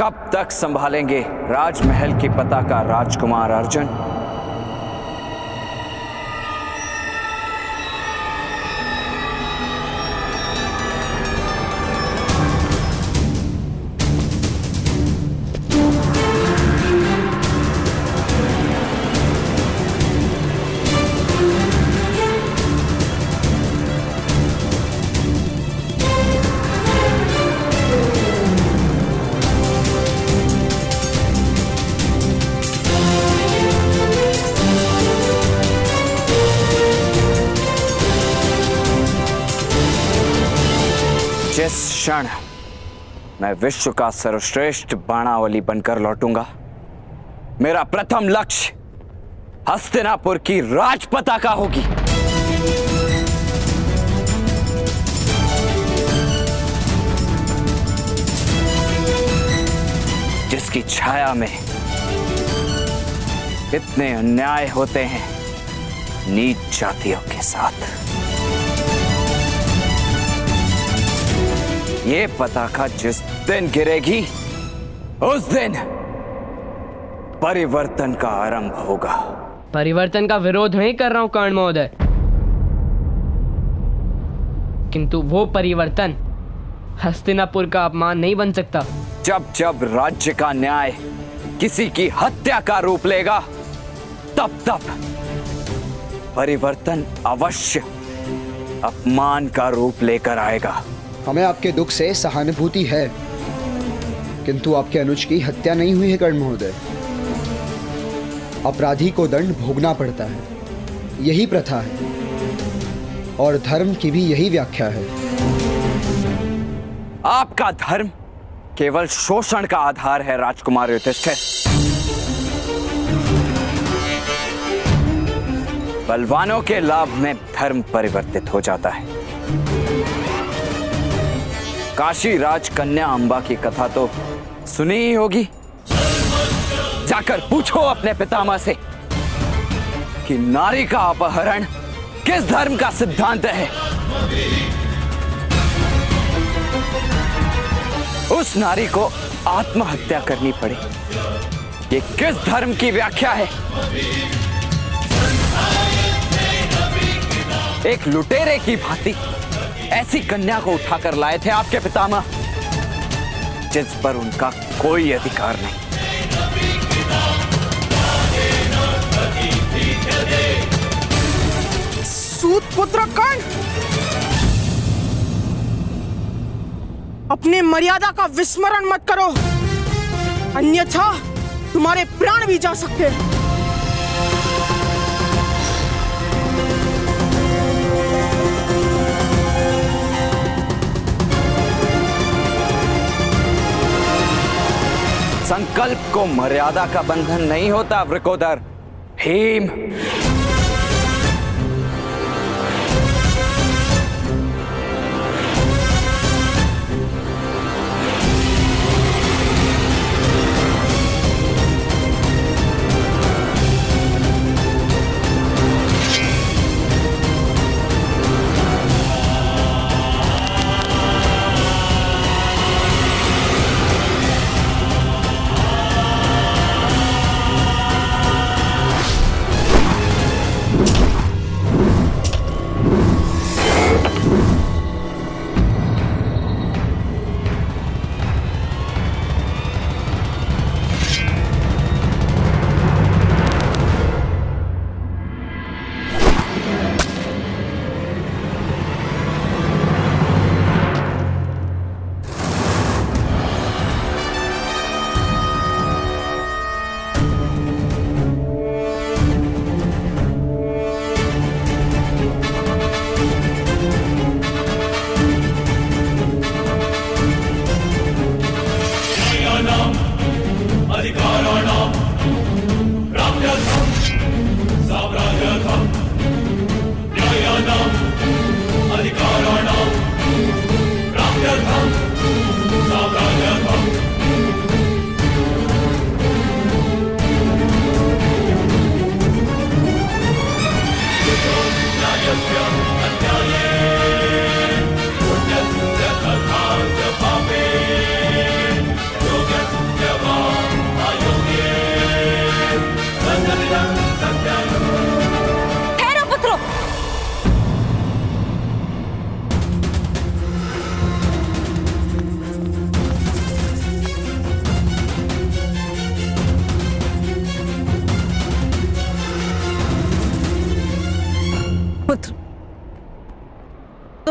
कब तक संभालेंगे राजमहल की पताका राजकुमार अर्जुन? जिस क्षण मैं विश्व का सर्वश्रेष्ठ बाणावली बनकर लौटूंगा, मेरा प्रथम लक्ष्य हस्तिनापुर की राजपताका होगी। जिसकी छाया में इतने अन्याय होते हैं नीच जातियों के साथ। ये पताका जिस दिन गिरेगी उस दिन परिवर्तन का आरंभ होगा। परिवर्तन का विरोध नहीं कर रहा हूं कर्ण महोदय, किंतु वो परिवर्तन हस्तिनापुर का अपमान नहीं बन सकता। जब जब राज्य का न्याय किसी की हत्या का रूप लेगा, तब तब परिवर्तन अवश्य अपमान का रूप लेकर आएगा। हमें आपके दुख से सहानुभूति है, किंतु आपके अनुज की हत्या नहीं हुई है कर्ण महोदय। अपराधी को दंड भोगना पड़ता है, यही प्रथा है और धर्म की भी यही व्याख्या है। आपका धर्म केवल शोषण का आधार है राजकुमार युधिष्ठिर। बलवानों के लाभ में धर्म परिवर्तित हो जाता है। काशी राजकन्या अंबा की कथा तो सुनी ही होगी। जाकर पूछो अपने पितामह से कि नारी का अपहरण किस धर्म का सिद्धांत है। उस नारी को आत्महत्या करनी पड़े, ये किस धर्म की व्याख्या है? एक लुटेरे की भांति ऐसी कन्या को उठाकर लाए थे आपके पितामह, जिस पर उनका कोई अधिकार नहीं। सूत पुत्र कर्ण, अपने मर्यादा का विस्मरण मत करो, अन्यथा तुम्हारे प्राण भी जा सकते हैं। संकल्प को मर्यादा का बंधन नहीं होता वृकोदर। भीम,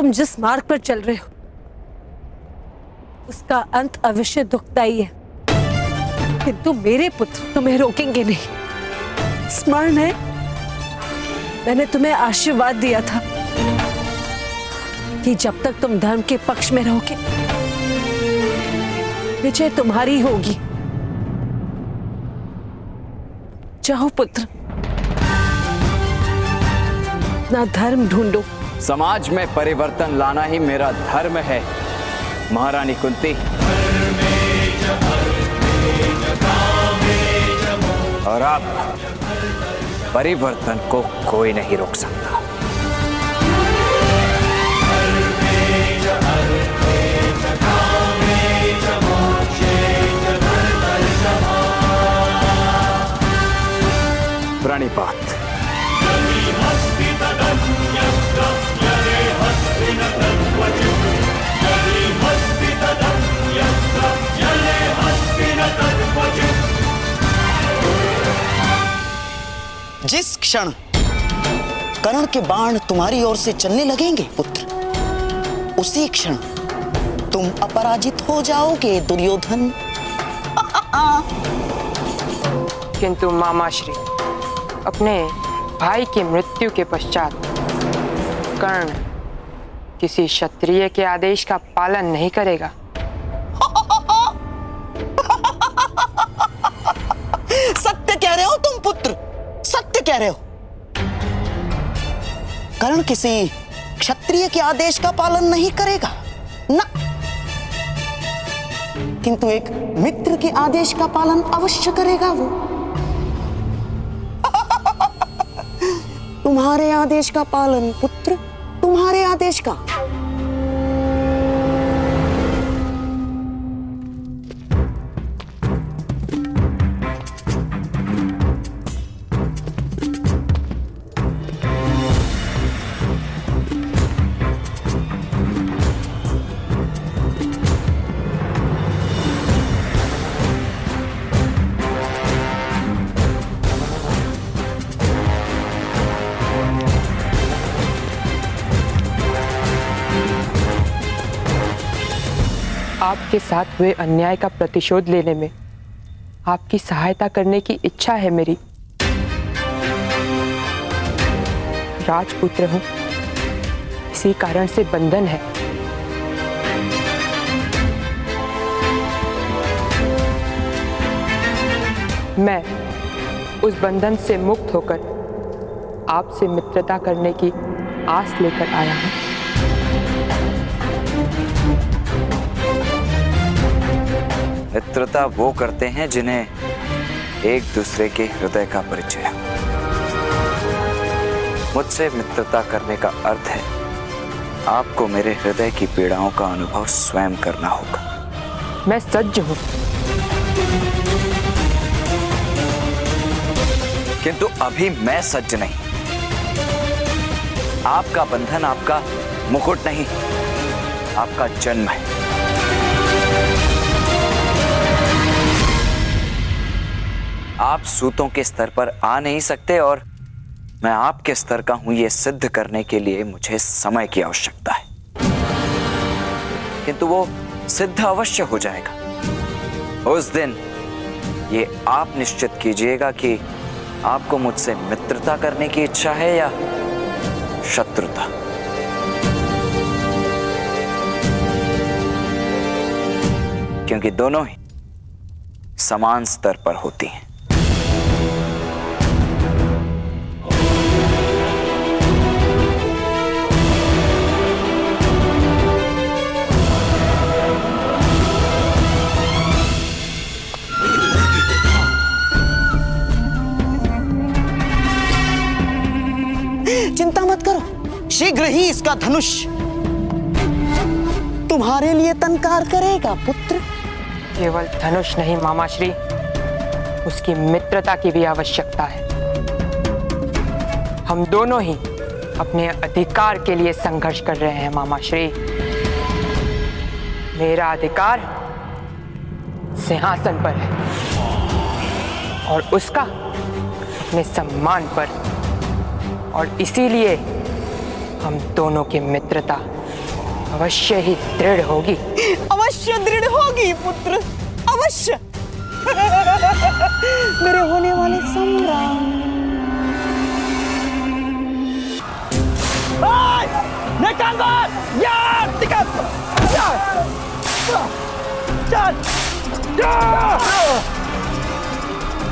तुम जिस मार्ग पर चल रहे हो उसका अंत अवश्य दुखदाई है, किंतु मेरे पुत्र तुम्हें रोकेंगे नहीं। स्मरण है, मैंने तुम्हें आशीर्वाद दिया था कि जब तक तुम धर्म के पक्ष में रहोगे विजय तुम्हारी होगी। जाओ पुत्र, ना धर्म ढूंढो। समाज में परिवर्तन लाना ही मेरा धर्म है महारानी कुंती। और अब परिवर्तन को कोई नहीं रोक सकता। प्रणिपात। जिस क्षण कर्ण के बाण तुम्हारी ओर से चलने लगेंगे पुत्र, उसी क्षण तुम अपराजित हो जाओगे दुर्योधन। किंतु मामाश्री, अपने भाई की मृत्यु के पश्चात कर्ण किसी क्षत्रिय के आदेश का पालन नहीं करेगा। सत्य कह रहे हो तुम पुत्र, सत्य कह रहे हो। कर्ण किसी क्षत्रिय के आदेश का पालन नहीं करेगा ना, किंतु एक मित्र के आदेश का पालन अवश्य करेगा वो। तुम्हारे आदेश का पालन पुत्र, तुम्हारे आदेश का। आपके साथ हुए अन्याय का प्रतिशोध लेने में आपकी सहायता करने की इच्छा है मेरी। राजपुत्र हूं, इसी कारण से बंधन है। मैं उस बंधन से मुक्त होकर आपसे मित्रता करने की आस लेकर आया हूं। मित्रता वो करते हैं जिन्हें एक दूसरे के हृदय का परिचय है। मुझसे मित्रता करने का अर्थ है आपको मेरे हृदय की पीड़ाओं का अनुभव स्वयं करना होगा। मैं सज्ज हूं, किंतु अभी मैं सज्ज नहीं। आपका बंधन आपका मुकुट नहीं, आपका जन्म है। आप सूतों के स्तर पर आ नहीं सकते और मैं आपके स्तर का हूं, यह सिद्ध करने के लिए मुझे समय की आवश्यकता है, किंतु वो सिद्ध अवश्य हो जाएगा। उस दिन ये आप निश्चित कीजिएगा कि आपको मुझसे मित्रता करने की इच्छा है या शत्रुता। क्योंकि दोनों ही समान स्तर पर होती हैं। चिंता मत करो, शीघ्र ही इसका धनुष तुम्हारे लिए तनकार करेगा पुत्र। केवल धनुष नहीं मामाश्री, उसकी मित्रता की भी आवश्यकता है। हम दोनों ही अपने अधिकार के लिए संघर्ष कर रहे हैं मामाश्री। मेरा अधिकार सिंहासन पर है और उसका अपने सम्मान पर, और इसीलिए हम दोनों की मित्रता अवश्य ही दृढ़ होगी। अवश्य दृढ़ होगी पुत्र, अवश्य। मेरे होने वाले सम्राट।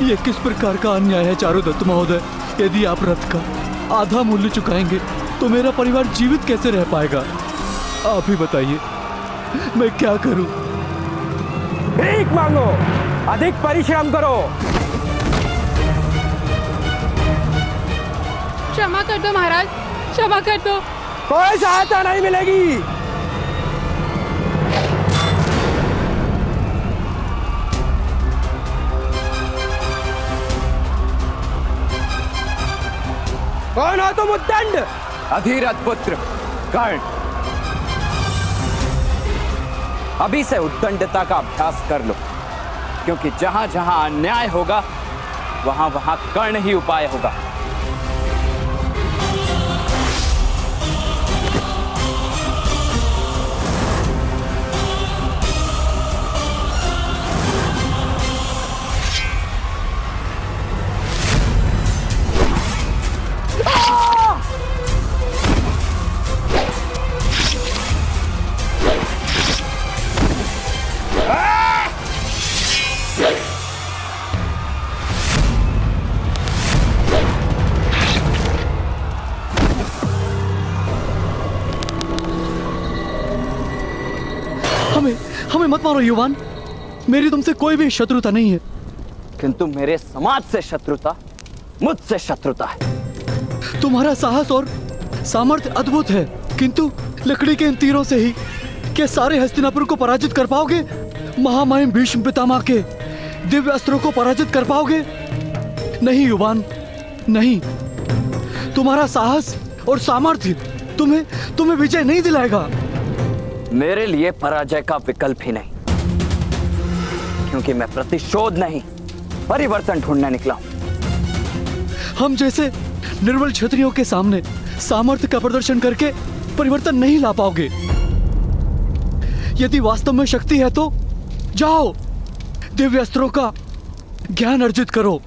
ये किस प्रकार का अन्याय है चारुदत्त महोदय? यदि आप रथ का आधा मूल्य चुकाएंगे तो मेरा परिवार जीवित कैसे रह पाएगा? आप ही बताइए, मैं क्या करूं? भीख मांगो, अधिक परिश्रम करो। क्षमा कर दो महाराज, क्षमा कर दो। कोई सहायता नहीं मिलेगी। कौन हो तुम उद्दंड? अधीरथ पुत्र कर्ण, अभी से उद्दंडता का अभ्यास कर लो, क्योंकि जहां जहां अन्याय होगा वहां वहां कर्ण ही उपाय होगा। हमें मत मारो युवान, मेरी तुमसे कोई भी शत्रुता नहीं है। किंतु मेरे समाज से शत्रुता, मुझसे शत्रुता है। तुम्हारा साहस और सामर्थ्य अद्भुत है, किंतु लकड़ी के इन तीरों से ही क्या सारे हस्तिनापुर को पराजित कर पाओगे? महामहिम भीष्म पितामह के दिव्य अस्त्रों को पराजित कर पाओगे? नहीं युवान, नहीं। तुम्हारा साहस और सामर्थ्य तुम्हें विजय नहीं दिलाएगा। मेरे लिए पराजय का विकल्प ही नहीं, क्योंकि मैं प्रतिशोध नहीं, परिवर्तन ढूंढने निकला हूं। हम जैसे निर्बल क्षत्रियों के सामने सामर्थ्य का प्रदर्शन करके परिवर्तन नहीं ला पाओगे। यदि वास्तव में शक्ति है तो जाओ, दिव्य अस्त्रों का ज्ञान अर्जित करो।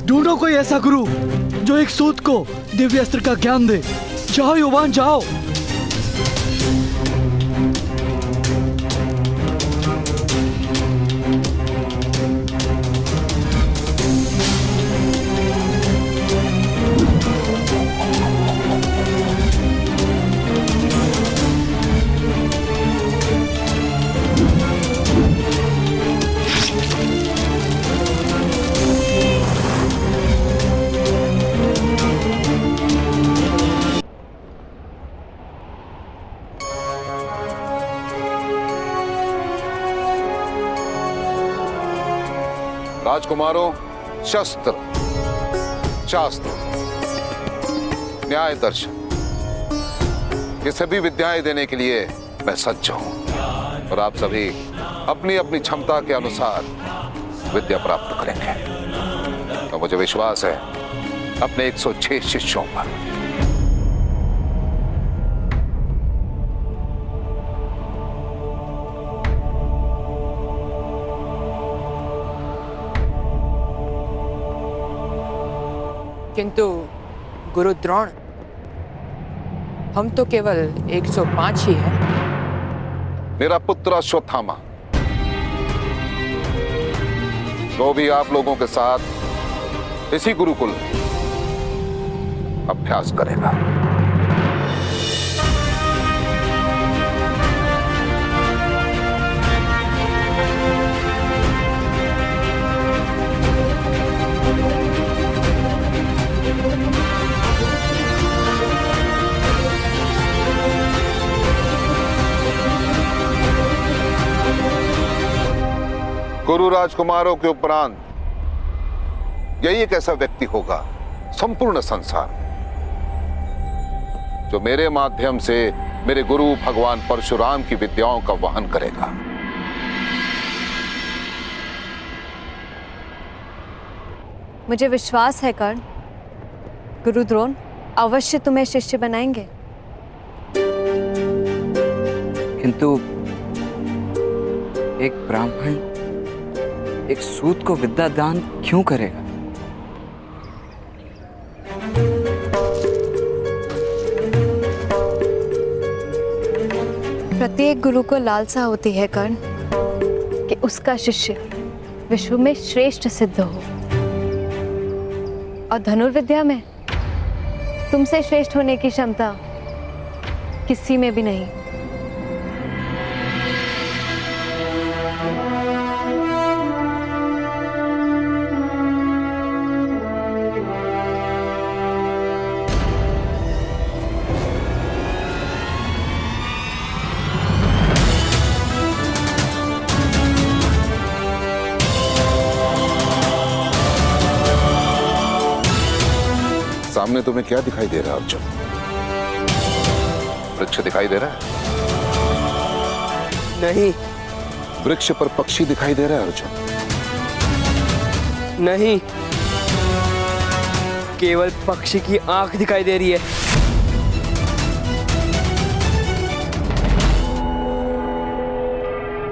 ढूंढो कोई ऐसा गुरु जो एक सूत को दिव्य अस्त्र का ज्ञान दे। जाओ युवान, जाओ। राजकुमारों, शस्त्र, शास्त्र, न्याय दर्शन, ये सभी विद्याएं देने के लिए मैं सज्ज हूं, और आप सभी अपनी अपनी क्षमता के अनुसार विद्या प्राप्त करेंगे। तो मुझे विश्वास है अपने 106 शिष्यों पर। किंतु गुरु द्रोण, हम तो केवल 105 ही हैं। मेरा पुत्र अश्वत्थामा, वो भी आप लोगों के साथ इसी गुरुकुल अभ्यास करेगा। गुरु राजकुमारों के उपरांत यही एक ऐसा व्यक्ति होगा संपूर्ण संसार जो मेरे माध्यम से मेरे गुरु भगवान परशुराम की विद्याओं का वहन करेगा। मुझे विश्वास है कर्ण, गुरु द्रोण अवश्य तुम्हें शिष्य बनाएंगे। किंतु एक ब्राह्मण एक सूत को विद्या दान क्यों करेगा? प्रत्येक गुरु को लालसा होती है कर्ण कि उसका शिष्य विश्व में श्रेष्ठ सिद्ध हो, और धनुर्विद्या में तुमसे श्रेष्ठ होने की क्षमता किसी में भी नहीं। सामने तुम्हें क्या दिखाई दे रहा है अर्जुन? वृक्ष दिखाई दे रहा है? नहीं। वृक्ष पर पक्षी दिखाई दे रहा है अर्जुन? नहीं, केवल पक्षी की आंख दिखाई दे रही है।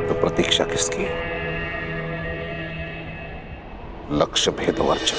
तो प्रतीक्षा किसकी है? लक्ष्य भेदो अर्जुन।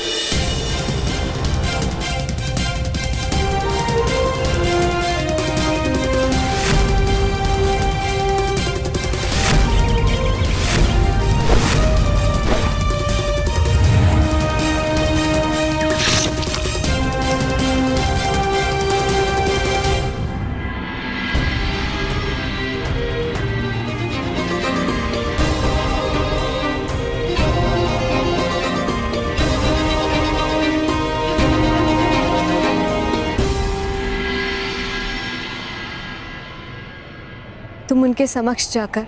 तुम उनके समक्ष जाकर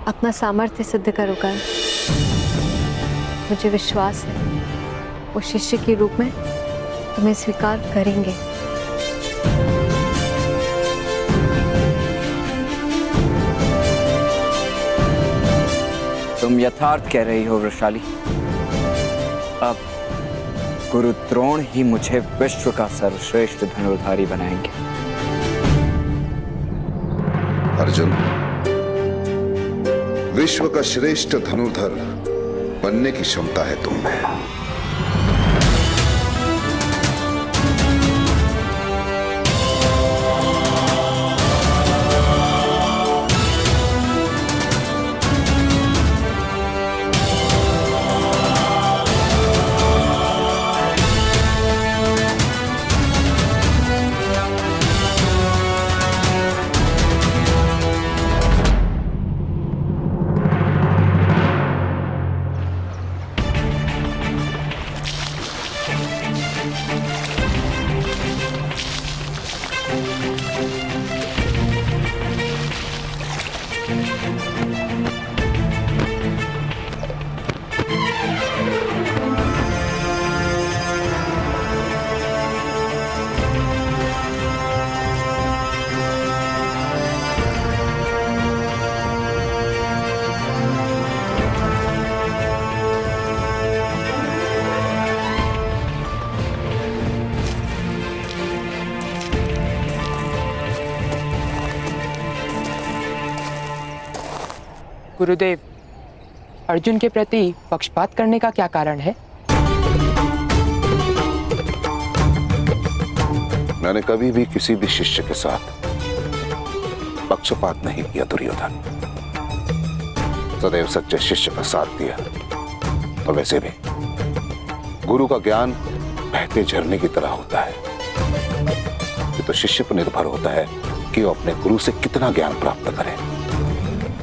अपना सामर्थ्य सिद्ध करो कर्ण। मुझे विश्वास है वो शिष्य के रूप में तुम्हें स्वीकार करेंगे। तुम यथार्थ कह रही हो वृषाली। अब गुरु द्रोण ही मुझे विश्व का सर्वश्रेष्ठ धनुर्धारी बनाएंगे। अर्जुन, विश्व का श्रेष्ठ धनुर्धर बनने की क्षमता है तुम में। गुरुदेव, अर्जुन के प्रति पक्षपात करने का क्या कारण है? मैंने कभी भी किसी भी शिष्य के साथ पक्षपात नहीं किया दुर्योधन। सदैव सच्चे शिष्य का साथ दिया। और वैसे भी गुरु का ज्ञान बहते झरने की तरह होता है। ये तो शिष्य पर निर्भर होता है कि वो अपने गुरु से कितना ज्ञान प्राप्त करे।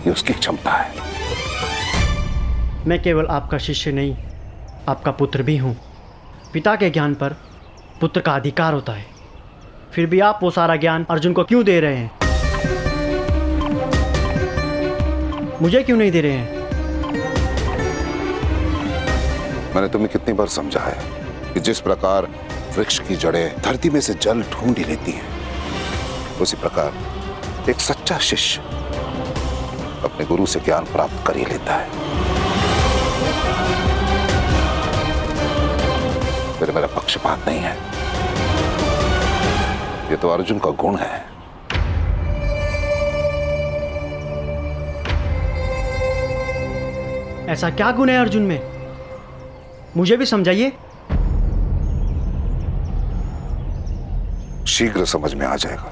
ये उसकी क्षमता है। मैं केवल आपका शिष्य नहीं, आपका पुत्र भी हूँ। पिता के ज्ञान पर पुत्र का अधिकार होता है। फिर भी आप वो सारा ज्ञान अर्जुन को क्यों दे रहे हैं? मुझे क्यों नहीं दे रहे हैं? मैंने तुम्हें कितनी बार समझाया है कि जिस प्रकार वृक्ष की जड़ें धरती में से जल ढूंढ ही लेती हैं, उसी प्रकार एक सच्चा शिष्य अपने गुरु से ज्ञान प्राप्त कर ही लेता है। फिर मेरा पक्षपात नहीं है, ये तो अर्जुन का गुण है। ऐसा क्या गुण है अर्जुन में? मुझे भी समझाइए। शीघ्र समझ में आ जाएगा।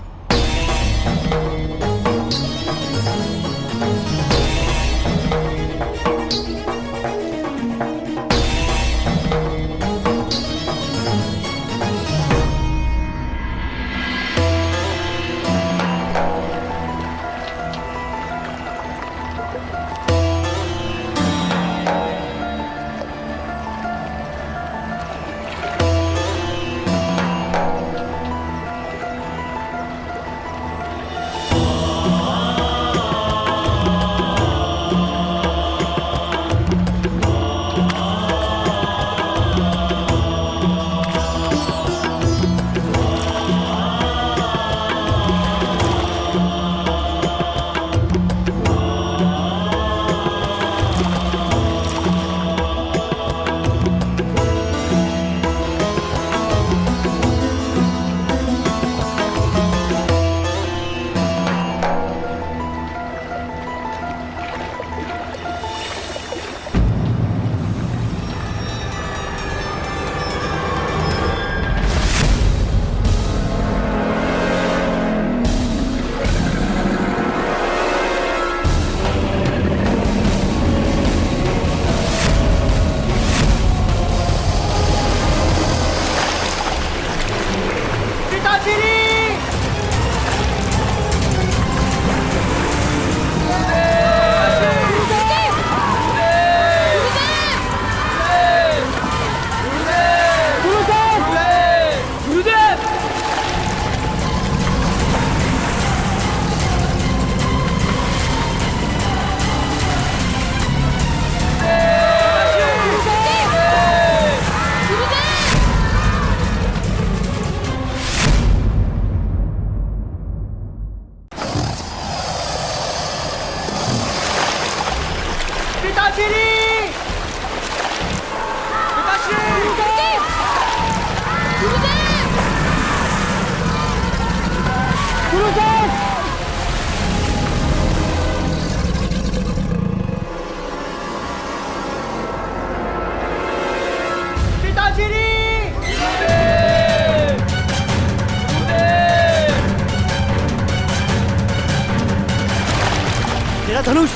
मेरा धनुष।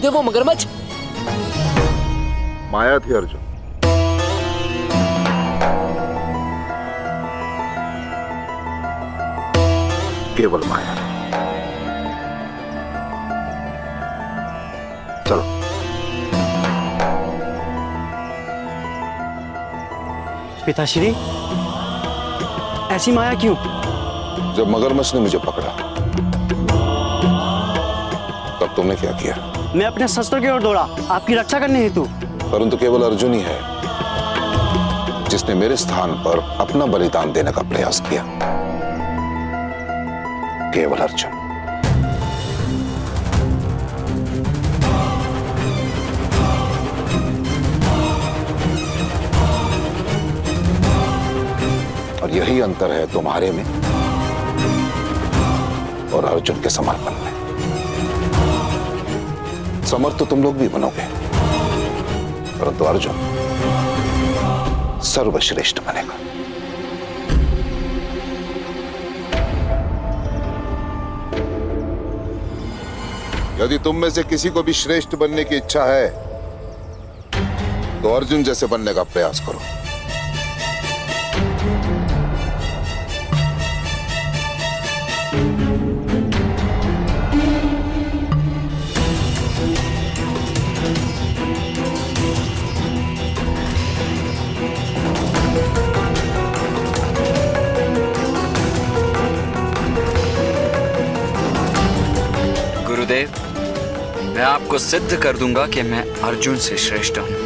वो मगरमच्छ माया थी अर्जुन। केवल माया। चलो। पिताश्री, ऐसी माया क्यों? जब मगरमच्छ ने मुझे पकड़ा तब तुमने क्या किया? मैं अपने शस्त्र की ओर दौड़ा, आपकी रक्षा करने हेतु। परंतु केवल अर्जुन ही है जिसने मेरे स्थान पर अपना बलिदान देने का प्रयास किया। केवल अर्जुन। और यही अंतर है तुम्हारे में और अर्जुन के समर्पण में। समर्थ तो तुम लोग भी बनोगे, परंतु अर्जुन सर्वश्रेष्ठ बनेगा। यदि तुम में से किसी को भी श्रेष्ठ बनने की इच्छा है तो अर्जुन जैसे बनने का प्रयास करो। गुरुदेव, मैं आपको सिद्ध कर दूंगा कि मैं अर्जुन से श्रेष्ठ हूं।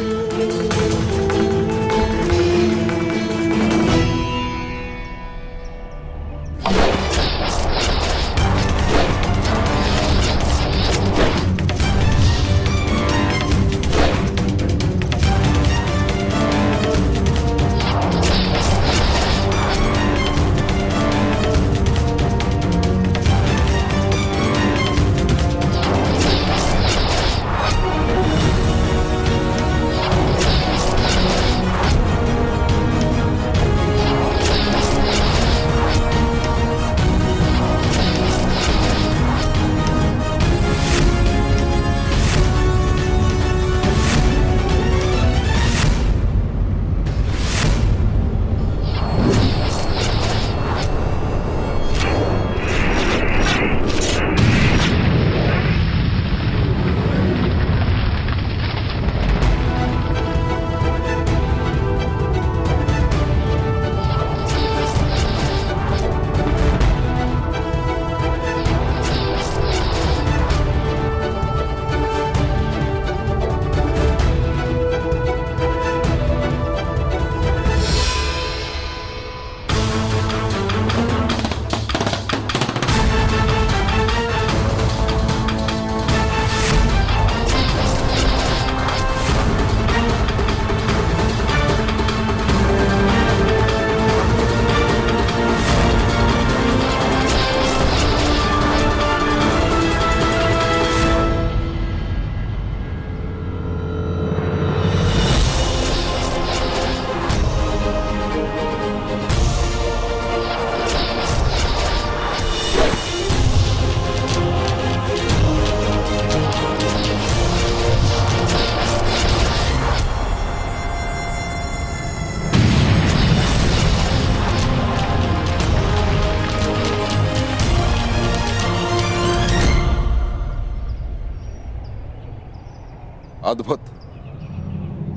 अद्भुत,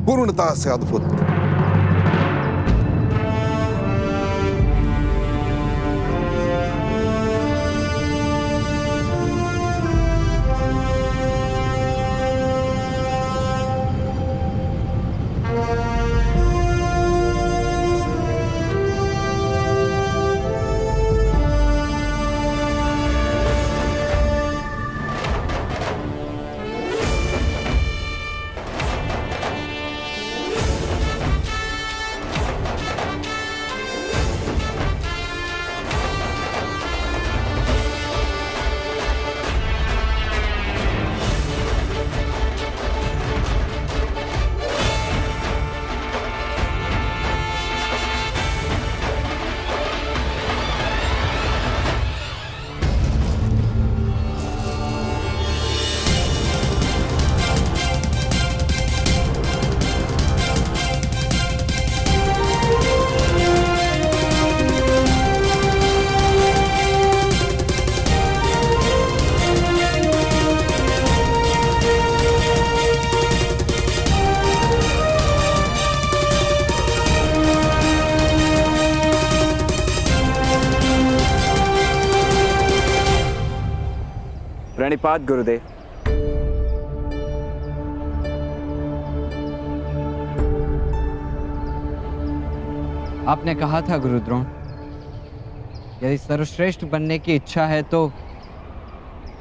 पूर्णतः से अद्भुत। प्रणिपात गुरुदेव। आपने कहा था गुरुद्रोण, यदि सर्वश्रेष्ठ बनने की इच्छा है तो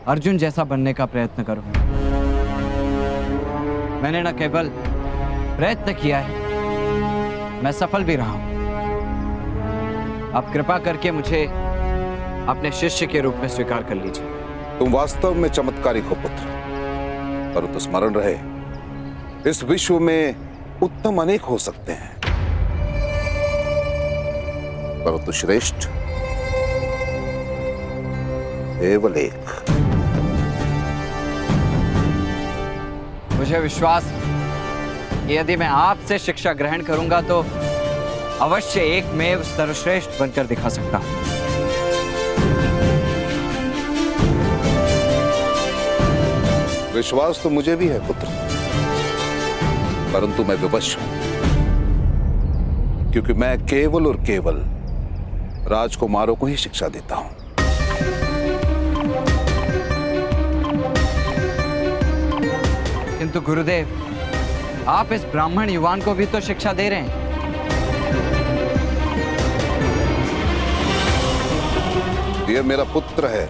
अर्जुन जैसा बनने का प्रयत्न करो। मैंने न केवल प्रयत्न किया है, मैं सफल भी रहा हूं। आप कृपा करके मुझे अपने शिष्य के रूप में स्वीकार कर लीजिए। तुम वास्तव में चमत्कारी हो पुत्र, परंतु स्मरण रहे, इस विश्व में उत्तम अनेक हो सकते हैं, परंतु श्रेष्ठ केवल एक। मुझे विश्वास है कि यदि मैं आपसे शिक्षा ग्रहण करूंगा तो अवश्य एकमेव सर्वश्रेष्ठ बनकर दिखा सकता हूं। विश्वास तो मुझे भी है पुत्र, परंतु मैं विवश हूं, क्योंकि मैं केवल और केवल राजकुमारों को ही शिक्षा देता हूं। किंतु गुरुदेव, आप इस ब्राह्मण युवान को भी तो शिक्षा दे रहे हैं। यह मेरा पुत्र है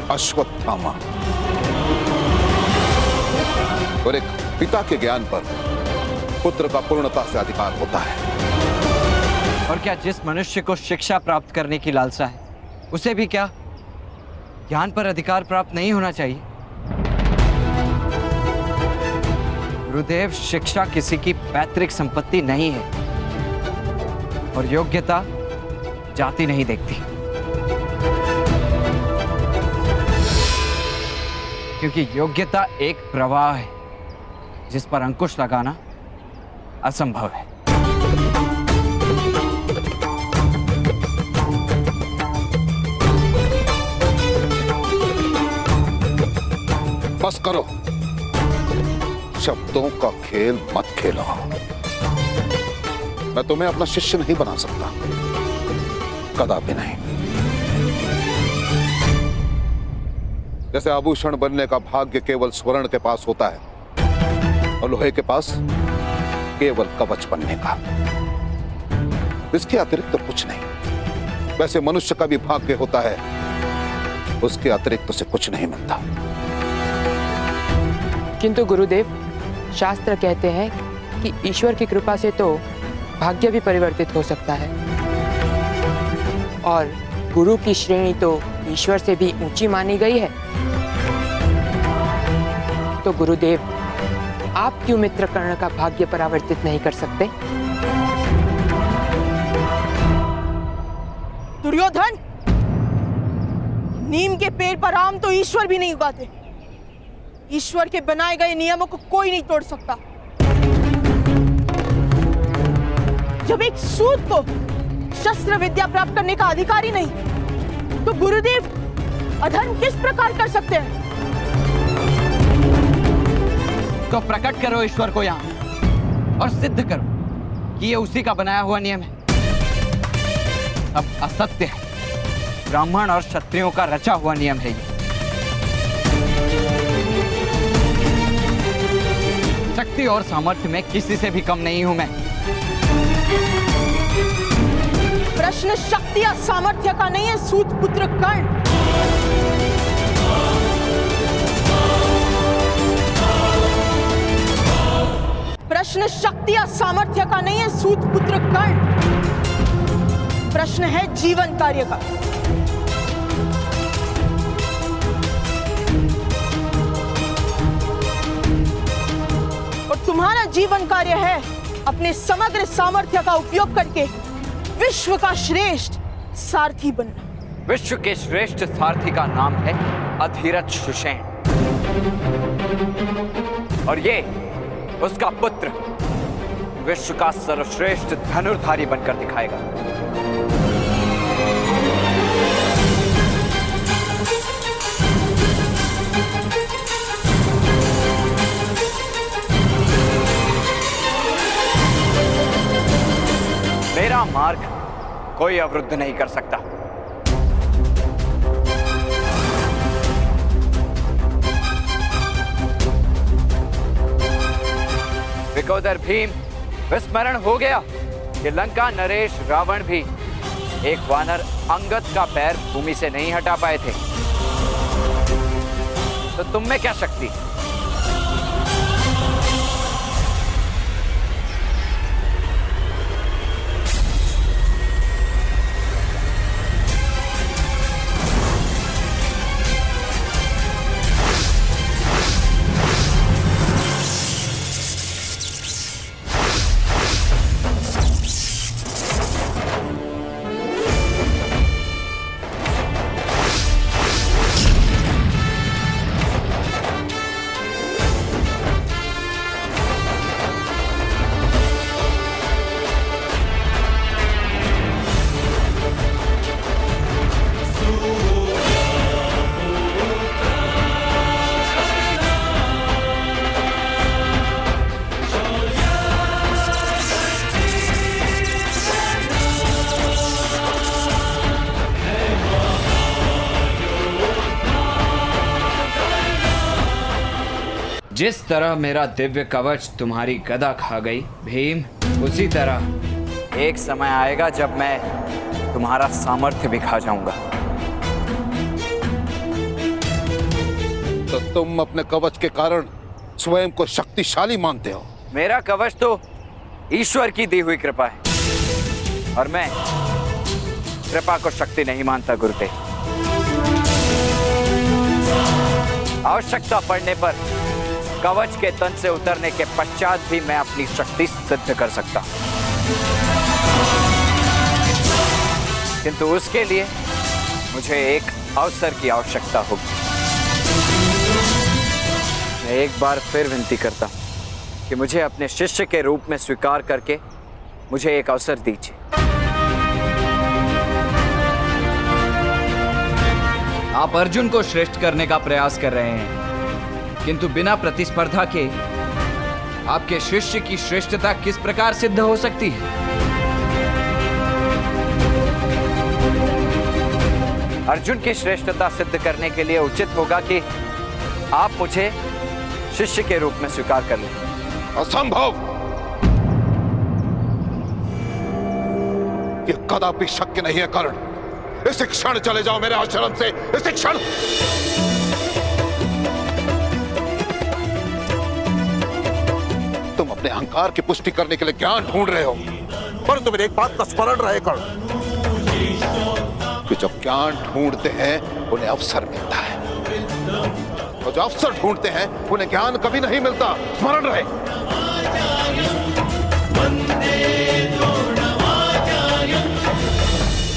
अश्वत्थामा, और एक पिता के ज्ञान पर पुत्र का पूर्णता से अधिकार होता है। और क्या जिस मनुष्य को शिक्षा प्राप्त करने की लालसा है, उसे भी क्या ज्ञान पर अधिकार प्राप्त नहीं होना चाहिए? गुरुदेव, शिक्षा किसी की पैतृक संपत्ति नहीं है, और योग्यता जाति नहीं देखती, क्योंकि योग्यता एक प्रवाह है जिस पर अंकुश लगाना असंभव है। बस करो, शब्दों का खेल मत खेलो। मैं तुम्हें अपना शिष्य नहीं बना सकता, कदापि नहीं। जैसे आभूषण बनने का भाग्य केवल स्वर्ण के पास होता है और लोहे के पास केवल कवच बनने का, इसके अतिरिक्त तो कुछ नहीं, वैसे मनुष्य का भी भाग्य होता है, उसके अतिरिक्त उसे कुछ नहीं मिलता। किंतु गुरुदेव, शास्त्र कहते हैं कि ईश्वर की कृपा से तो भाग्य भी परिवर्तित हो सकता है, और गुरु की श्रेणी तो ईश्वर से भी ऊंची मानी गई है। तो गुरुदेव, आप क्यों मित्र कर्ण का भाग्य परावर्तित नहीं कर सकते? दुर्योधन, नीम के पेड़ पर आम तो ईश्वर भी नहीं उगाते। ईश्वर के बनाए गए नियमों को कोई नहीं तोड़ सकता। जब एक सूत को शस्त्र विद्या प्राप्त करने का अधिकार ही नहीं, तो गुरुदेव अधर्म किस प्रकार कर सकते हैं? तो प्रकट करो ईश्वर को यहां और सिद्ध करो कि ये उसी का बनाया हुआ नियम है। अब असत्य है, ब्राह्मण और क्षत्रियों का रचा हुआ नियम है ये। शक्ति और सामर्थ्य में किसी से भी कम नहीं हूं मैं। प्रश्न शक्ति या सामर्थ्य का नहीं है सूत पुत्र कर्ण। प्रश्न शक्ति या सामर्थ्य का नहीं है सूत पुत्र कर्ण। प्रश्न है जीवन कार्य का। और तुम्हारा जीवन कार्य है अपने समग्र सामर्थ्य का उपयोग करके विश्व का श्रेष्ठ सारथी बनना। विश्व के श्रेष्ठ सारथी का नाम है अधीरथ सुषेण, और ये उसका पुत्र विश्व का सर्वश्रेष्ठ धनुर्धारी बनकर दिखाएगा। मेरा मार्ग कोई अवरुद्ध नहीं कर सकता। विकोदर भीम, विस्मरण हो गया कि लंका नरेश रावण भी एक वानर अंगद का पैर भूमि से नहीं हटा पाए थे, तो तुम में क्या शक्ति? जिस तरह मेरा दिव्य कवच तुम्हारी गदा खा गई भीम, उसी तरह एक समय आएगा जब मैं तुम्हारा सामर्थ्य भी खा जाऊंगा। तो तुम अपने कवच के कारण स्वयं को शक्तिशाली मानते हो? मेरा कवच तो ईश्वर की दी हुई कृपा है और मैं कृपा को शक्ति नहीं मानता गुरुदेव। आवश्यकता पड़ने पर कवच के तन से उतरने के पश्चात भी मैं अपनी शक्ति सिद्ध कर सकता हूं, किंतु उसके लिए मुझे एक अवसर की आवश्यकता होगी। मैं एक बार फिर विनती करता हूं कि मुझे अपने शिष्य के रूप में स्वीकार करके मुझे एक अवसर दीजिए। आप अर्जुन को श्रेष्ठ करने का प्रयास कर रहे हैं, किंतु बिना प्रतिस्पर्धा के आपके शिष्य की श्रेष्ठता किस प्रकार सिद्ध हो सकती है? अर्जुन की श्रेष्ठता सिद्ध करने के लिए उचित होगा कि आप मुझे शिष्य के रूप में स्वीकार कर लें। असंभव! ये कदापि शक्य नहीं है कर्ण। इस क्षण चले जाओ मेरे आश्रम से, इस क्षण। तुम अपने अहंकार की पुष्टि करने के लिए ज्ञान ढूंढ रहे हो, परंतु मेरी एक बात का स्मरण रहे कर्ण कि जब ज्ञान ढूंढते हैं उन्हें अवसर मिलता है, और जो अवसर ढूंढते हैं उन्हें ज्ञान कभी नहीं मिलता। स्मरण रहे।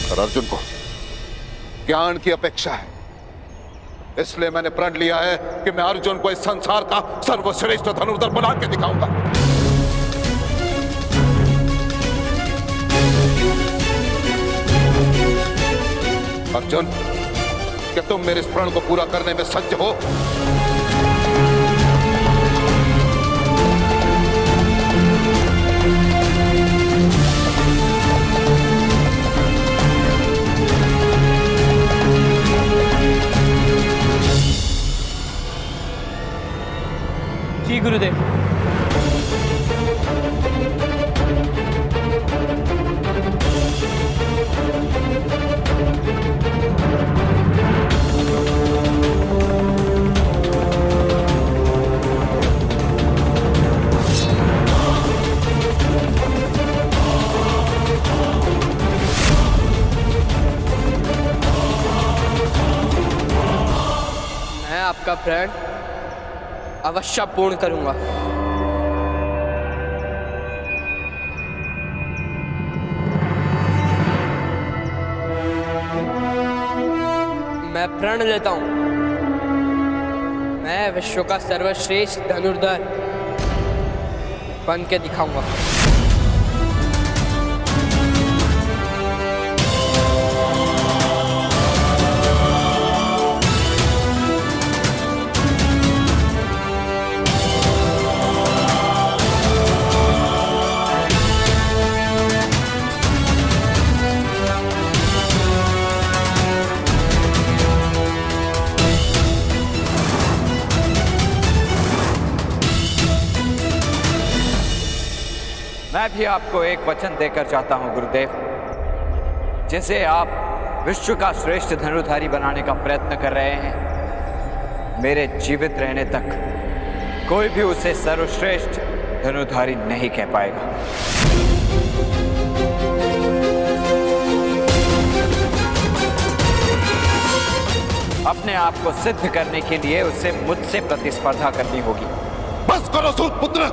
और अर्जुन को ज्ञान की अपेक्षा है, इसलिए मैंने प्रण लिया है कि मैं अर्जुन को इस संसार का सर्वश्रेष्ठ धनुर्धर बना के दिखाऊंगा। अर्जुन, क्या तुम मेरे इस प्रण को पूरा करने में सज्ज हो? जी गुरुदेव। मैं आपका प्रण अवश्य पूर्ण करूंगा। मैं प्रण लेता हूं, मैं विश्व का सर्वश्रेष्ठ धनुर्धर बन के दिखाऊंगा। मैं भी आपको एक वचन देकर जाता हूं गुरुदेव, जिसे आप विश्व का श्रेष्ठ धनुर्धारी बनाने का प्रयत्न कर रहे हैं। मेरे जीवित रहने तक कोई भी उसे सर्वश्रेष्ठ धनुर्धारी नहीं कह पाएगा। अपने आप को सिद्ध करने के लिए उसे मुझसे प्रतिस्पर्धा करनी होगी। बस करो सूत पुत्र!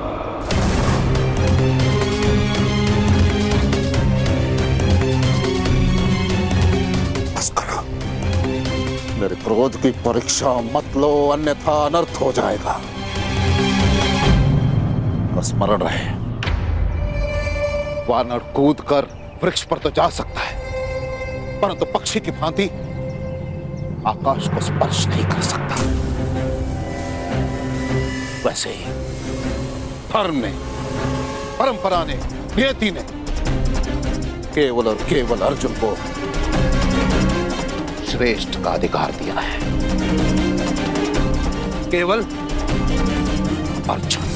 मेरे क्रोध की परीक्षा मत लो, अन्यथा अनर्थ हो जाएगा। और स्मरण रहे, वानर कूद कर वृक्ष पर तो जा सकता है, परंतु पक्षी की भांति आकाश को स्पर्श नहीं कर सकता। वैसे ही धर्म ने, परंपरा ने, नियति ने केवल और केवल अर्जुन को श्रेष्ठ का अधिकार दिया है। केवल अर्जुन।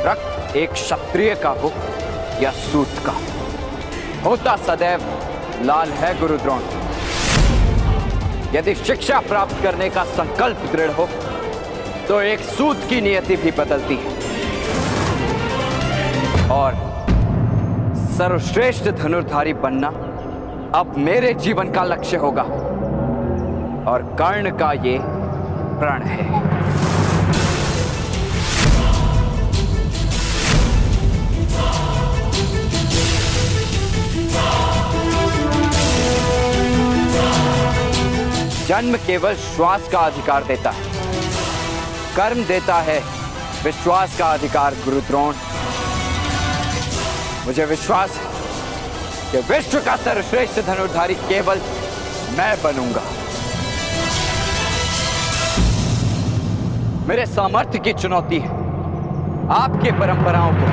रक्त एक क्षत्रिय का हो या सूत का, होता सदैव लाल है गुरु द्रोण। यदि शिक्षा प्राप्त करने का संकल्प दृढ़ हो तो एक सूत की नियति भी बदलती है और सर्वश्रेष्ठ धनुर्धारी बनना अब मेरे जीवन का लक्ष्य होगा और कर्ण का ये प्रण है। जन्म केवल श्वास का अधिकार देता है, कर्म देता है विश्वास का अधिकार गुरु द्रोण। मुझे विश्वास है कि विश्व का सर्वश्रेष्ठ धनुर्धारी केवल मैं बनूंगा। मेरे सामर्थ्य की चुनौती है आपके परंपराओं को।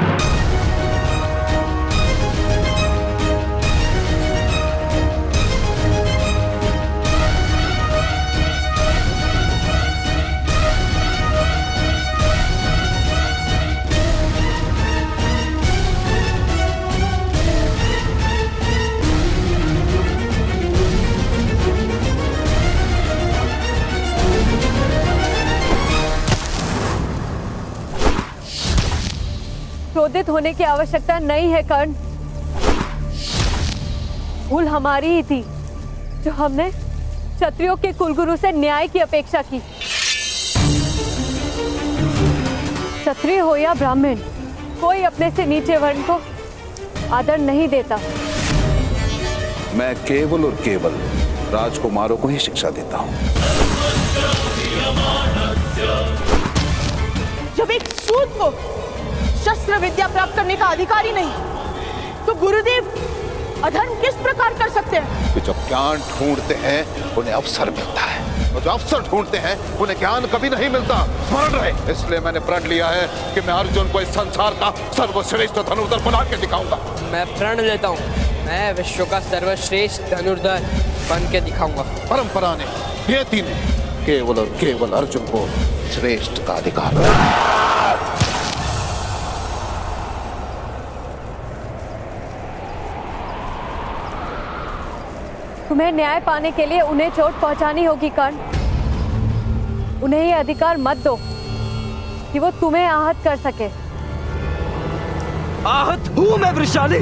क्रोधित होने की आवश्यकता नहीं है कर्ण। भूल हमारी ही थी जो हमने क्षत्रियों के कुलगुरु से न्याय की अपेक्षा की। क्षत्रिय हो या ब्राह्मण, कोई अपने से नीचे वर्ण को आदर नहीं देता। मैं केवल और केवल राजकुमारों को ही शिक्षा देता हूं। जब एक सूत को शस्त्र विद्या प्राप्त करने का अधिकार ही नहीं, तो गुरुदेव अधर्म किस प्रकार कर सकते हैं? कि जो ज्ञान ढूंढते हैं उन्हें अवसर मिलता है, और जो अवसर ढूंढते हैं उन्हें ज्ञान कभी नहीं मिलता। स्मरण रहे। इसलिए मैंने प्रण लिया है कि मैं अर्जुन को इस संसार का सर्वश्रेष्ठ धनुर्धर बना के दिखाऊंगा। मैं प्रण लेता हूँ, मैं विश्व का सर्वश्रेष्ठ धनुर्धर बन के दिखाऊंगा। परंपरा ने, नियति ने केवल और केवल अर्जुन को श्रेष्ठ का अधिकार दिया। तुम्हें न्याय पाने के लिए उन्हें चोट पहुंचानी होगी कर्ण। उन्हें ये अधिकार मत दो कि वो तुम्हें आहत कर सके। आहत हूं मैं वृषाली,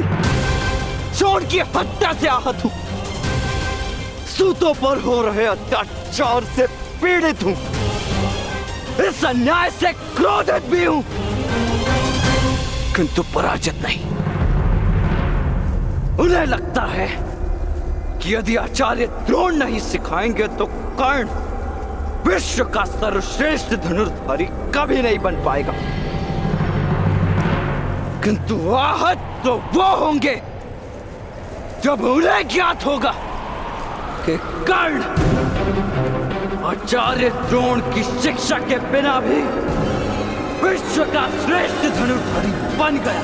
चोट की हत्या से आहत हूं। सूतों पर हो रहे अत्याचार से पीड़ित हूं। इस अन्याय से क्रोधित भी हूं, किंतु पराजित नहीं। उन्हें लगता है कि यदि आचार्य द्रोण नहीं सिखाएंगे तो कर्ण विश्व का सर्वश्रेष्ठ धनुर्धारी कभी नहीं बन पाएगा। किंतु आहत तो वो होंगे जब उन्हें ज्ञात होगा कि कर्ण आचार्य द्रोण की शिक्षा के बिना भी विश्व का श्रेष्ठ धनुर्धारी बन गया।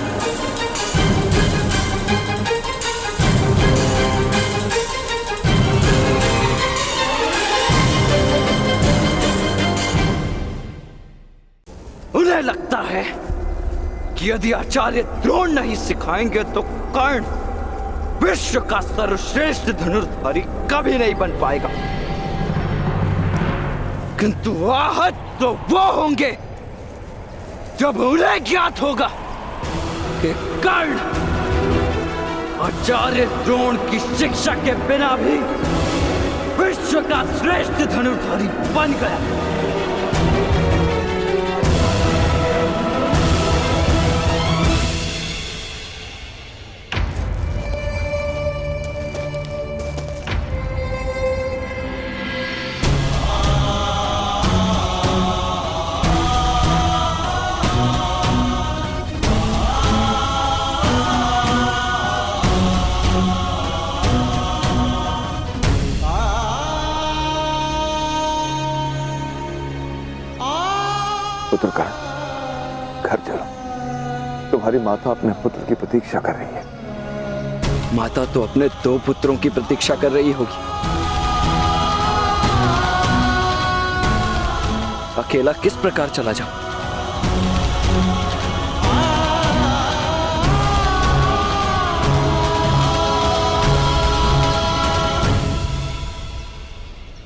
उन्हें लगता है कि यदि आचार्य द्रोण नहीं सिखाएंगे तो कर्ण विश्व का सर्वश्रेष्ठ धनुर्धारी कभी नहीं बन पाएगा। किंतु आहत तो वो होंगे जब उन्हें ज्ञात होगा कि कर्ण आचार्य द्रोण की शिक्षा के बिना भी विश्व का श्रेष्ठ धनुर्धारी बन गया। तुम्हारी माता अपने पुत्र की प्रतीक्षा कर रही है। माता तो अपने 2 पुत्रों की प्रतीक्षा कर रही होगी। अकेला किस प्रकार चला जाऊं?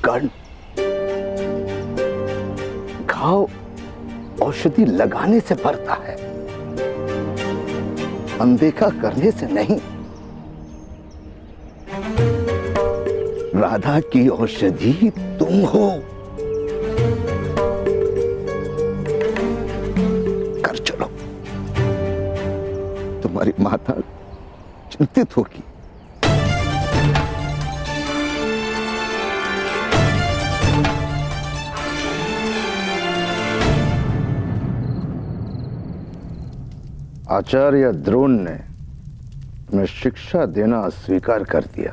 कर्ण, घाव औषधि लगाने से भरता है, अनदेखा करने से नहीं। राधा की औषधि तुम हो। कर चलो, तुम्हारी माता चिंतित होगी। आचार्य द्रोण ने तुम्हें शिक्षा देना स्वीकार कर दिया।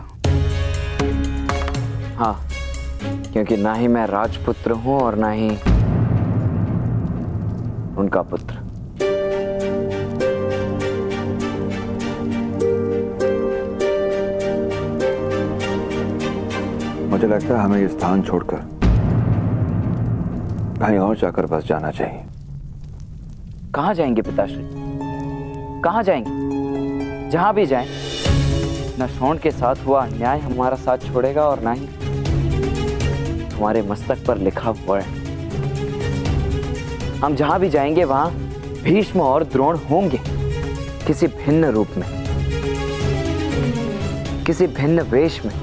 हाँ, क्योंकि ना ही मैं राजपुत्र हूं और ना ही उनका पुत्र। मुझे लगता है हमें ये स्थान छोड़कर कहीं और जाकर बस जाना चाहिए। कहां जाएंगे पिताश्री? कहां जाएंगे? जहां भी जाएं, न शोण के साथ हुआ अन्याय हमारा साथ छोड़ेगा और ना ही हमारे मस्तक पर लिखा हुआ है। हम जहां भी जाएंगे वहां भीष्म और द्रोण होंगे, किसी भिन्न रूप में, किसी भिन्न वेश में।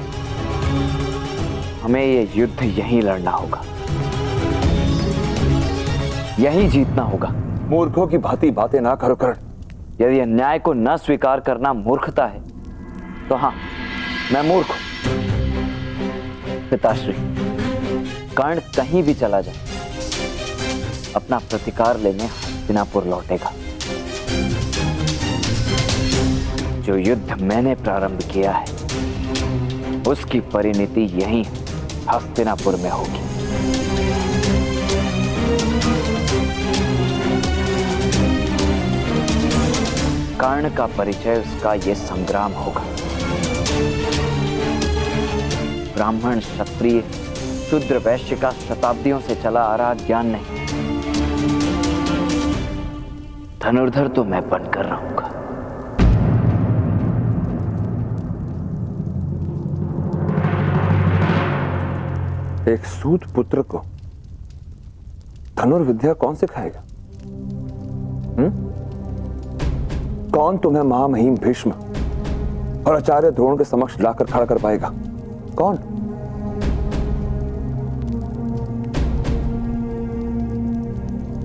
हमें ये युद्ध यहीं लड़ना होगा, यहीं जीतना होगा। मूर्खों की भांति बातें ना करो कर्ण। यदि अन्याय को न स्वीकार करना मूर्खता है तो हाँ, मैं मूर्ख हूं। पिताश्री, कर्ण कहीं भी चला जाए, अपना प्रतिकार लेने हस्तिनापुर लौटेगा। जो युद्ध मैंने प्रारंभ किया है उसकी परिणति यहीं हस्तिनापुर में होगी। कर्ण का परिचय उसका ये संग्राम होगा। ब्राह्मण, क्षत्रिय, शूद्र, वैश्य का शताब्दियों से चला आ रहा ज्ञान नहीं, धनुर्धर तो मैं बनकर रहूंगा। एक सूत पुत्र को धनुर्विद्या कौन सिखाएगा? कौन तुम्हें महामहिम भीष्म और आचार्य द्रोण के समक्ष लाकर खड़ा कर पाएगा? कौन?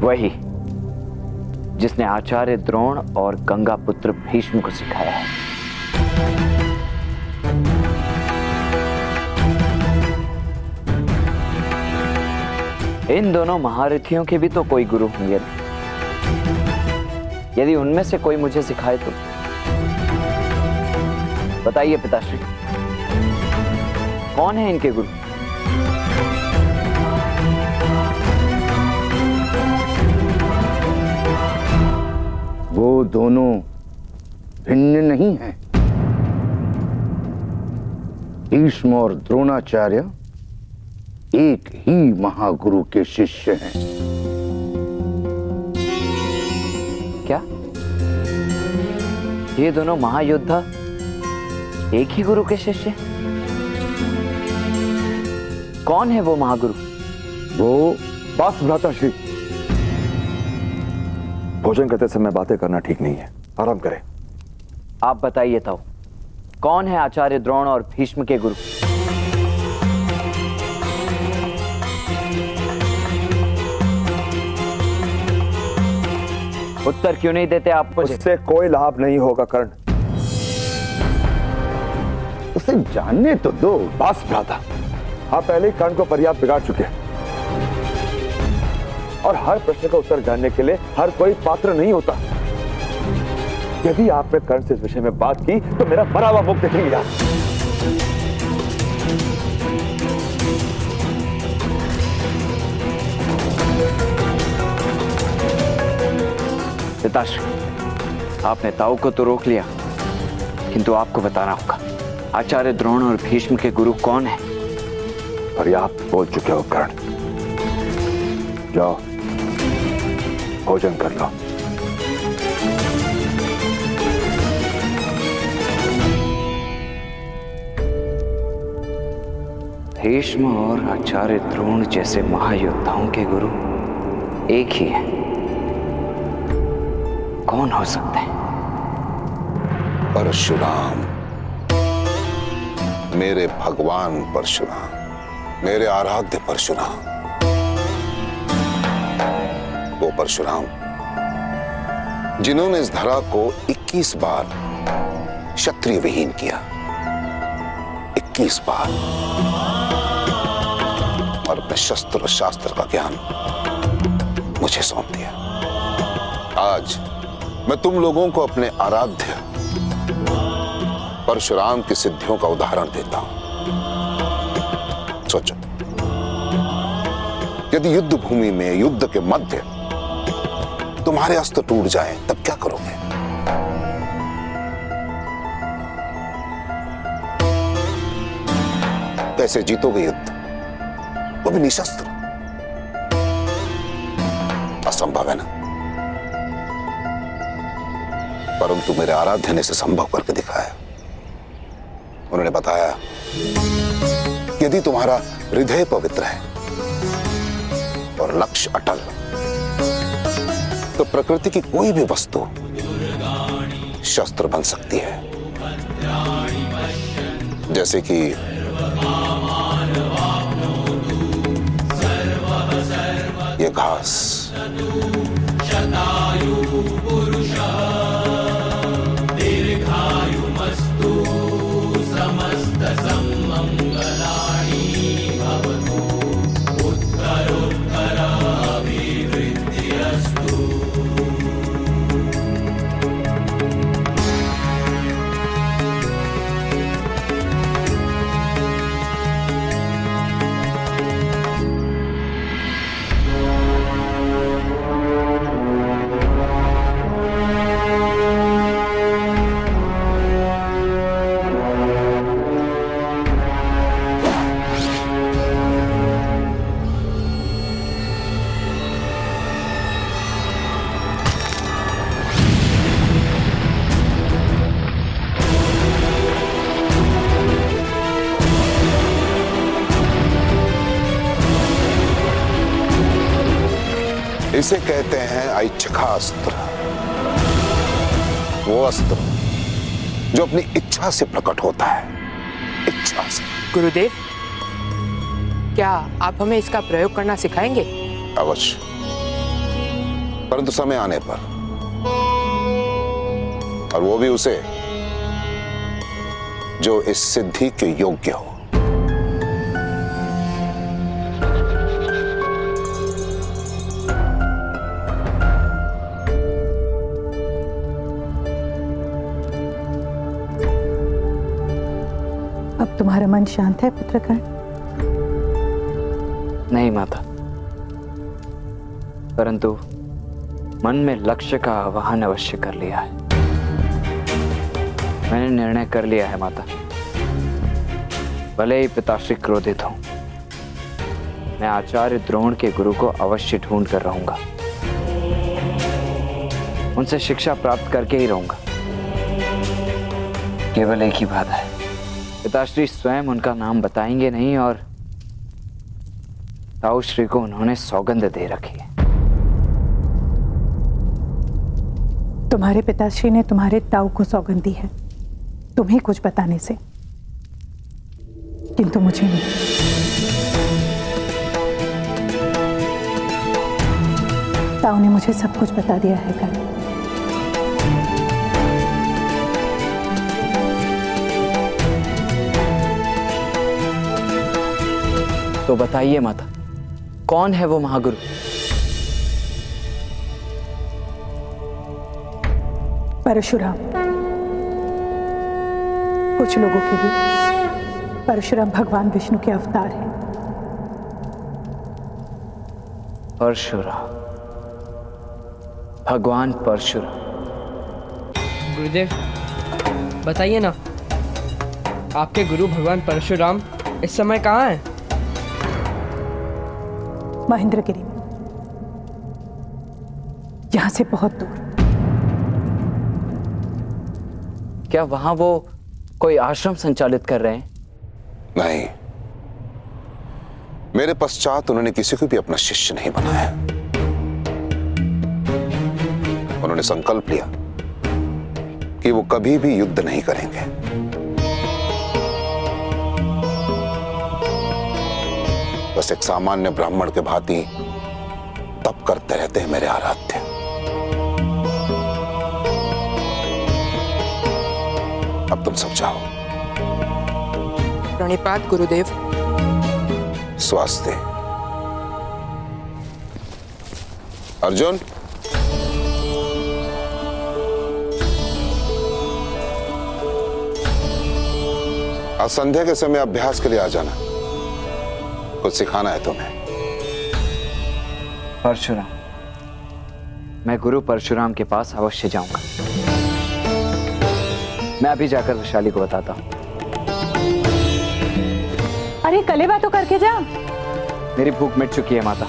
वही जिसने आचार्य द्रोण और गंगा पुत्र भीष्म को सिखाया है। इन दोनों महारथियों के भी तो कोई गुरु होंगे। यदि उनमें से कोई मुझे सिखाए तो बताइए पिताश्री, कौन है इनके गुरु? वो दोनों भिन्न नहीं हैं। भीष्म और द्रोणाचार्य एक ही महागुरु के शिष्य हैं। क्या ये दोनों महायोद्धा एक ही गुरु के शिष्य? कौन है वो महागुरु? वो बस भ्राताश्री, भोजन करते समय बातें करना ठीक नहीं है, आराम करें। आप बताइए तो, कौन है आचार्य द्रोण और भीष्म के गुरु? उत्तर क्यों नहीं देते आप मुझे? उससे कोई लाभ नहीं होगा कर्ण, उसे जानने तो दो। बस भ्राता, आप पहले ही कर्ण को पर्याप्त बिगाड़ चुके हैं और हर प्रश्न का उत्तर जानने के लिए हर कोई पात्र नहीं होता। यदि आपने कर्ण से इस विषय में बात की तो मेरा मरा हुआ मुख देखेंगे आप। पिताश्री, आपने ताऊ को तो रोक लिया, किंतु आपको बताना होगा आचार्य द्रोण और भीष्म के गुरु कौन है। पर्याप्त बोल चुके हो कर्ण। जाओ भोजन कर लो। भीष्म और आचार्य द्रोण जैसे महायोद्धाओं के गुरु एक ही हैं। कौन हो सकते हैं? परशुराम, मेरे भगवान परशुराम, मेरे आराध्य परशुराम। वो परशुराम जिन्होंने इस धरा को 21 बार क्षत्रिय विहीन किया, 21 बार, और अपने शस्त्र और शास्त्र का ज्ञान मुझे सौंप दिया। आज मैं तुम लोगों को अपने आराध्य परशुराम की सिद्धियों का उदाहरण देता हूं। सोचो, यदि युद्ध भूमि में, युद्ध के मध्य तुम्हारे अस्त्र टूट जाएं, तब क्या करोगे? कैसे जीतोगे युद्ध, वो भी निशस्त्र? असंभव है ना। परंतु मेरे आराध्य ने इसे संभव करके दिखाया। उन्होंने बताया, यदि तुम्हारा हृदय पवित्र है और लक्ष्य अटल, तो प्रकृति की कोई भी वस्तु शस्त्र बन सकती है। जैसे कि ये घास, इसे कहते हैं ऐच्छिकास्त्र। वो अस्त्र जो अपनी इच्छा से प्रकट होता है, इच्छा से। गुरुदेव, क्या आप हमें इसका प्रयोग करना सिखाएंगे? अवश्य, परंतु समय आने पर, और वो भी उसे जो इस सिद्धि के योग्य हो। अब तुम्हारा मन शांत है पुत्र कर्ण? नहीं माता, परंतु मन में लक्ष्य का आवाहन अवश्य कर लिया है। मैंने निर्णय कर लिया है माता। भले ही पिताश्री क्रोधित हों, मैं आचार्य द्रोण के गुरु को अवश्य ढूंढ कर रहूंगा। उनसे शिक्षा प्राप्त करके ही रहूंगा। केवल एक ही बाधा है, पिताश्री स्वयं उनका नाम बताएंगे नहीं, और ताऊ श्री को उन्होंने सौगंध दे रखी है। तुम्हारे पिताश्री ने तुम्हारे ताऊ को सौगंध दी है तुम्हें कुछ बताने से, किंतु मुझे नहीं। ताऊ ने मुझे सब कुछ बता दिया है कर्ण। तो बताइए माता, कौन है वो महागुरु? परशुराम। कुछ लोगों के लिए परशुराम भगवान विष्णु के अवतार हैं। परशुराम, भगवान परशुराम। गुरुदेव बताइए ना, आपके गुरु भगवान परशुराम इस समय कहाँ हैं? महेंद्रगिरी में, यहां से बहुत दूर। क्या वहां वो कोई आश्रम संचालित कर रहे हैं? नहीं, मेरे पश्चात उन्होंने किसी को भी अपना शिष्य नहीं बनाया। उन्होंने संकल्प लिया कि वो कभी भी युद्ध नहीं करेंगे। बस एक सामान्य ब्राह्मण के भांति तप करते रहते हैं मेरे आराध्य। अब तुम सब जाओ। प्रणिपात गुरुदेव। स्वास्थ्य। अर्जुन, आज संध्या के समय अभ्यास के लिए आ जाना, कुछ सिखाना है तुम्हें। परशुराम, मैं गुरु परशुराम के पास अवश्य जाऊंगा। मैं अभी जाकर वैशाली को बताता हूं। अरे कलेवा तो करके जा। मेरी भूख मिट चुकी है माता।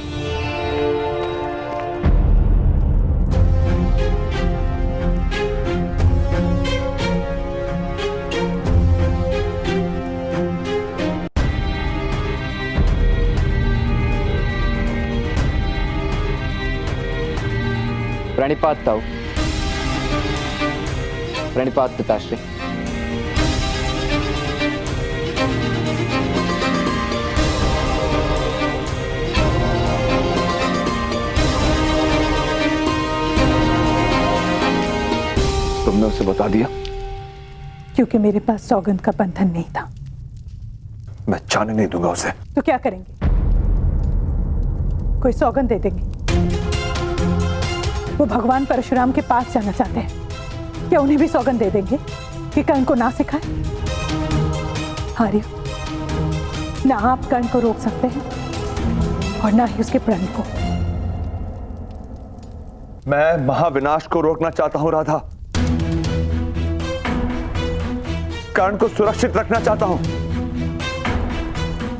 प्रणिपात ताऊ। प्रणिपात पिताश्री। तुमने उसे बता दिया? क्योंकि मेरे पास सौगंध का बंधन नहीं था। मैं जाने नहीं दूंगा उसे। तो क्या करेंगे? कोई सौगंध दे देंगे? वो भगवान परशुराम के पास जाना चाहते हैं, क्या उन्हें भी सौगंध दे देंगे कि कर्ण को ना सिखाए? आर्य, ना आप कर्ण को रोक सकते हैं और ना ही उसके प्रण को। मैं महाविनाश को रोकना चाहता हूं राधा। कर्ण को सुरक्षित रखना चाहता हूं।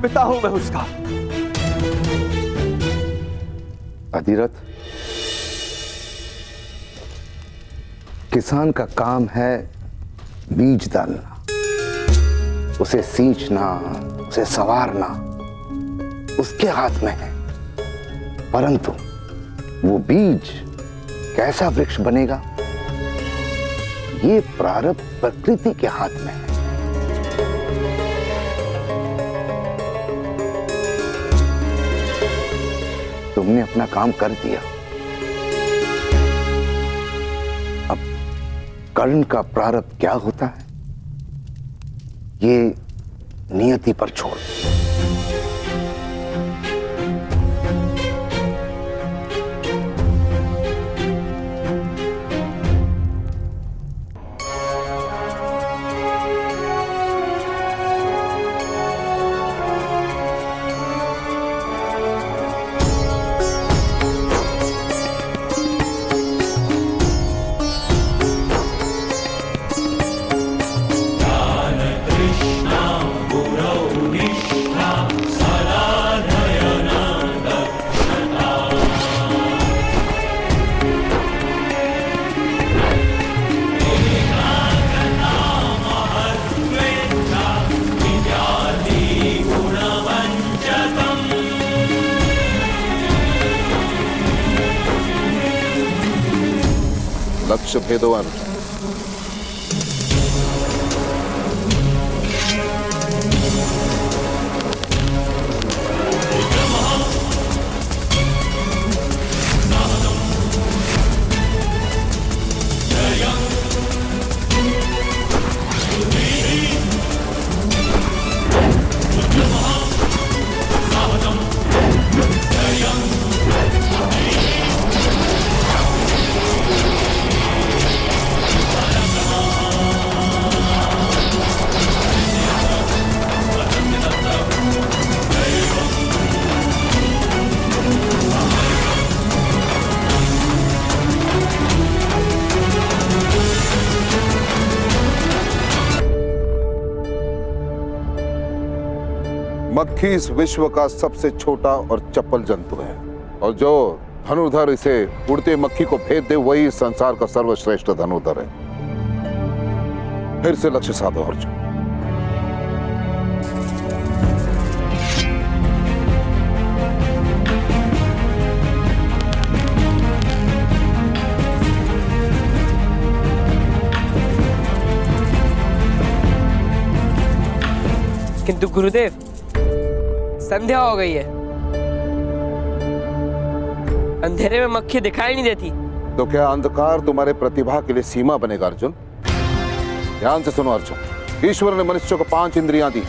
पिता हूं मैं उसका। अधिरथ, किसान का काम है बीज डालना, उसे सींचना, उसे संवारना उसके हाथ में है। परंतु वो बीज कैसा वृक्ष बनेगा, ये प्रारब्ध प्रकृति के हाथ में है। तुमने अपना काम कर दिया, अब कर्ण का प्रारब्ध क्या होता है ये नियति पर छोड़। लक्ष्य भेदवान। मक्खी इस विश्व का सबसे छोटा और चपल जंतु है, और जो धनुर्धर इसे उड़ते मक्खी को भेद दे वही इस संसार का सर्वश्रेष्ठ धनुर्धर है। फिर से लक्ष्य साधो अर्जुन। किंतु गुरुदेव, संध्या हो गई है, अंधेरे में मक्खी दिखाई नहीं देती। तो क्या अंधकार तुम्हारे प्रतिभा के लिए सीमा बनेगा अर्जुन? ध्यान से सुनो अर्जुन, ईश्वर ने मनुष्य को 5 इंद्रियां दी,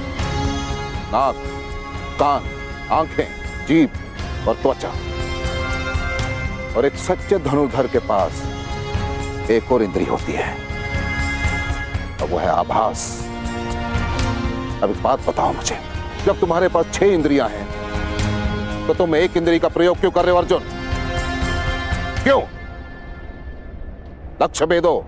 नाक, कान, आंखें, जीभ और त्वचा। और एक सच्चे धनुर्धर के पास एक और इंद्री होती है, और वो है आभास। अब एक बात बताओ मुझे, जब तुम्हारे पास 6 इंद्रियां हैं तो तुम एक इंद्री का प्रयोग क्यों कर रहे हो अर्जुन? क्यों? लक्ष्य भेदो।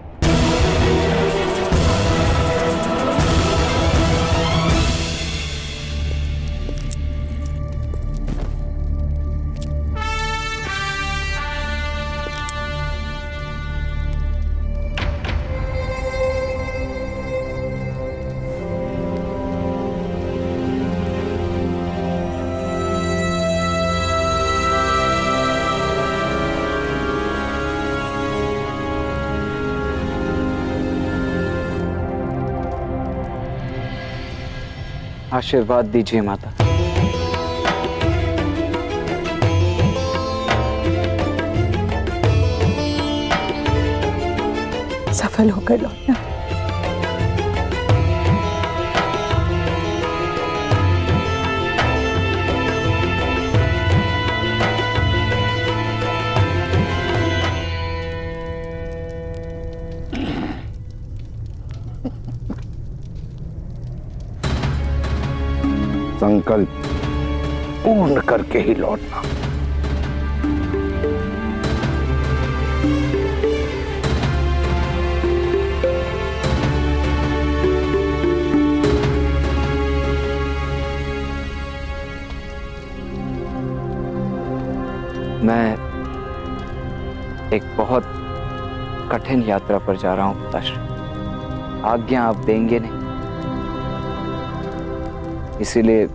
आशीर्वाद दीजिए माता। सफल होकर लौटना। संकल्प पूर्ण करके ही लौटना। मैं एक बहुत कठिन यात्रा पर जा रहा हूं पिताश्री, आज्ञा आप देंगे नहीं, इसीलिए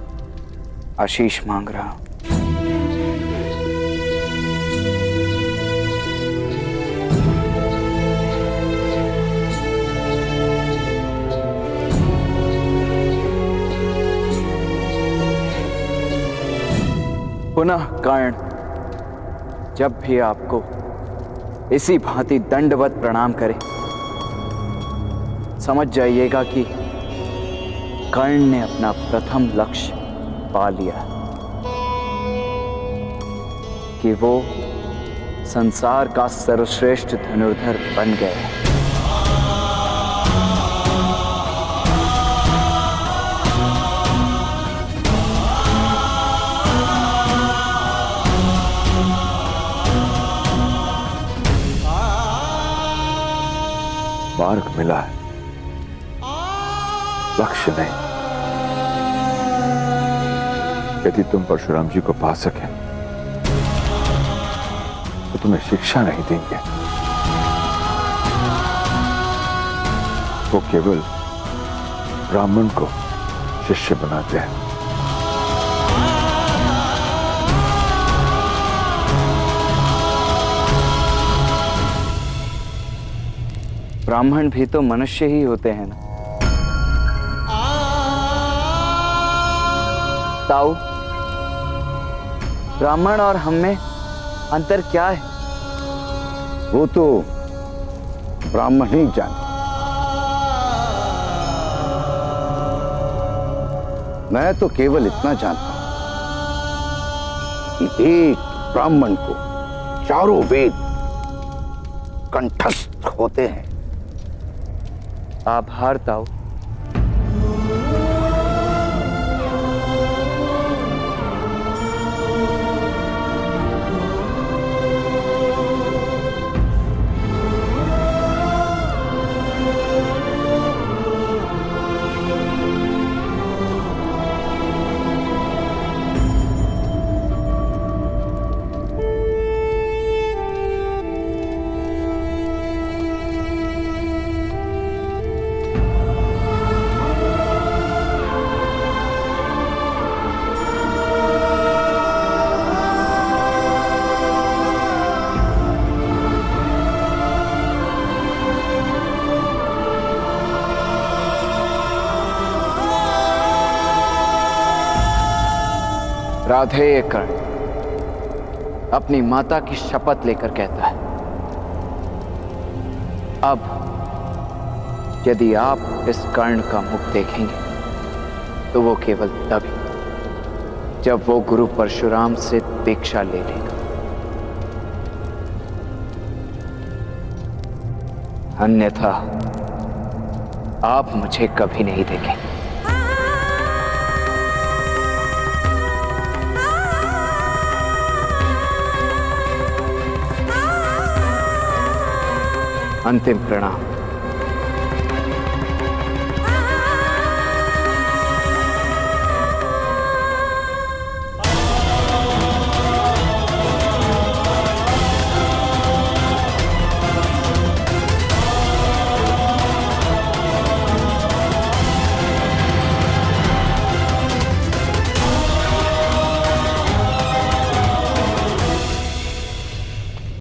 आशीष मांग रहा हूं। पुनः कर्ण जब भी आपको इसी भांति दंडवत प्रणाम करे, समझ जाइएगा कि कर्ण ने अपना प्रथम लक्ष्य पा लिया, कि वो संसार का सर्वश्रेष्ठ धनुर्धर बन गया। मार्ग मिला है, लक्ष्य नहीं। यदि तुम परशुराम जी को पा सके तो तुम्हें शिक्षा नहीं देंगे, वो केवल ब्राह्मण को शिष्य बनाते हैं। ब्राह्मण भी तो मनुष्य ही होते हैं ना। ताऊ, ब्राह्मण और हम में अंतर क्या है? वो तो ब्राह्मण ही जाने। मैं तो केवल इतना जानता हूं कि एक ब्राह्मण को चारों वेद कंठस्थ होते हैं। आभार ताऊ। राधेय कर्ण अपनी माता की शपथ लेकर कहता है, अब यदि आप इस कर्ण का मुख देखेंगे तो वो केवल तभी जब वो गुरु परशुराम से दीक्षा ले लेगा, अन्यथा आप मुझे कभी नहीं देखेंगे। अंतिम प्रणाम।